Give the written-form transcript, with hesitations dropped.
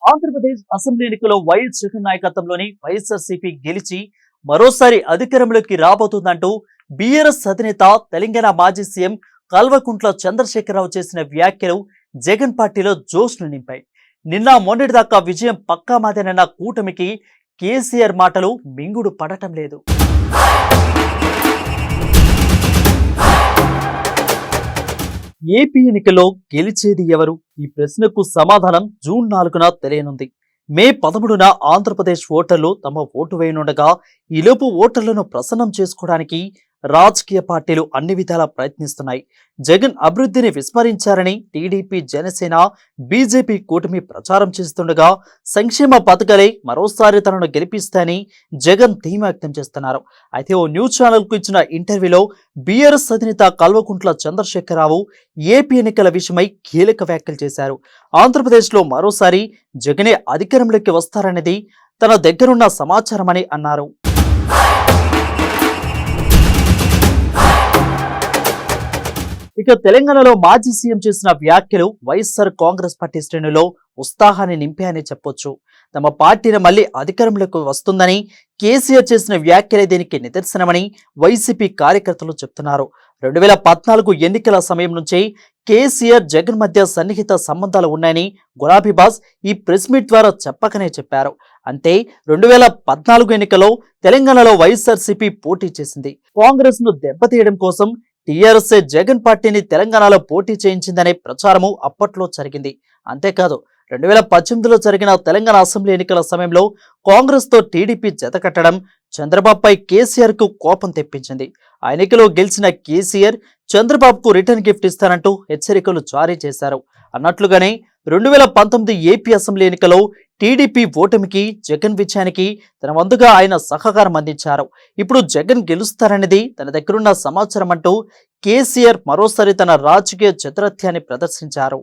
Andhra Pradesh assembly ఎన్నికల్లో YS Jagan నాయకత్వంలోని వైఎస్ఆర్సీపీ గెలిచి మరోసారి అధికారంలోకి రాబోతుందంటూ బీఆర్ఎస్ అధినేత తెలంగాణ మాజీ సీఎం కల్వకుంట్ల చంద్రశేఖరరావు చేసిన వ్యాఖ్యలు జగన్ పార్టీలో జోష్ను నింపాయి. నిన్న మొన్నటిదాకా విజయం పక్కా మాదేనన్న కూటమికి కేసీఆర్ మాటలు మింగుడు పడటం లేదు. ఏపీ ఎన్నికల్లో గెలిచేది ఎవరు? ఈ ప్రశ్నకు సమాధానం జూన్ 4న తెలియనుంది. మే 13న ఆంధ్రప్రదేశ్ ఓటర్లు తమ ఓటు వేయనుండగా ఈలోపు ఓటర్లను ప్రసన్నం చేసుకోవడానికి రాజకీయ పార్టీలు అన్ని విధాలా ప్రయత్నిస్తున్నాయి. జగన్ అభివృద్ధిని విస్మరించారని టీడీపీ, జనసేన, బీజేపీ కూటమి ప్రచారం చేస్తుండగా సంక్షేమ పథకాలే మరోసారి తనను గెలిపిస్తాయని జగన్ ధీమా వ్యక్తం చేస్తున్నారు. అయితే ఓ న్యూస్ ఛానల్కు ఇచ్చిన ఇంటర్వ్యూలో బీఆర్ఎస్ అధినేత కల్వకుంట్ల చంద్రశేఖరరావు ఏపీ ఎన్నికల విషయమై కీలక వ్యాఖ్యలు చేశారు. ఆంధ్రప్రదేశ్లో మరోసారి జగనే అధికారంలోకి వస్తారనేది తన దగ్గరున్న సమాచారమని అన్నారు. ఇక తెలంగాణలో మాజీ సీఎం చేసిన వ్యాఖ్యలు వైఎస్ఆర్ కాంగ్రెస్ పార్టీ శ్రేణుల్లో ఉత్సాహాన్ని నింపాయని చెప్పొచ్చు. తమ పార్టీని మళ్లీ అధికారంలోకి వస్తుందని కేసీఆర్ చేసిన వ్యాఖ్యలే దీనికి నిదర్శనమని వైసీపీ కార్యకర్తలు చెప్తున్నారు. 2014 ఎన్నికల సమయం నుంచే కేసీఆర్, జగన్ మధ్య సన్నిహిత సంబంధాలు ఉన్నాయని గులాబీబాస్ ఈ ప్రెస్ మీట్ ద్వారా చెప్పకనే చెప్పారు. అంటే 2014 ఎన్నికల్లో తెలంగాణలో వైఎస్ఆర్సీపీ పోటీ చేసింది. కాంగ్రెస్ ను దెబ్బతీయడం కోసం టీఆర్ఎస్ జగన్ పార్టీని తెలంగాణలో పోటీ చేయించిందనే ప్రచారము అప్పట్లో జరిగింది. అంతేకాదు 2018లో జరిగిన తెలంగాణ అసెంబ్లీ ఎన్నికల సమయంలో కాంగ్రెస్ తో టీడీపీ జతకట్టడం చంద్రబాబుపై కేసీఆర్ కు కోపం తెప్పించింది. ఆ ఎన్నికలో గెలిచిన కేసీఆర్ చంద్రబాబుకు రిటర్న్ గిఫ్ట్ ఇస్తానంటూ హెచ్చరికలు జారీ చేశారు. అన్నట్లుగానే 2019 ఏపీ అసెంబ్లీ ఎన్నికలో టీడీపీ ఓటమికి, జగన్ విజయానికి తన వంతుగా ఆయన సహకారం అందించారు. ఇప్పుడు జగన్ గెలుస్తారనేది తన దగ్గరున్న సమాచారం అంటూ కేసీఆర్ మరోసారి తన రాజకీయ చతురథ్యాన్ని ప్రదర్శించారు.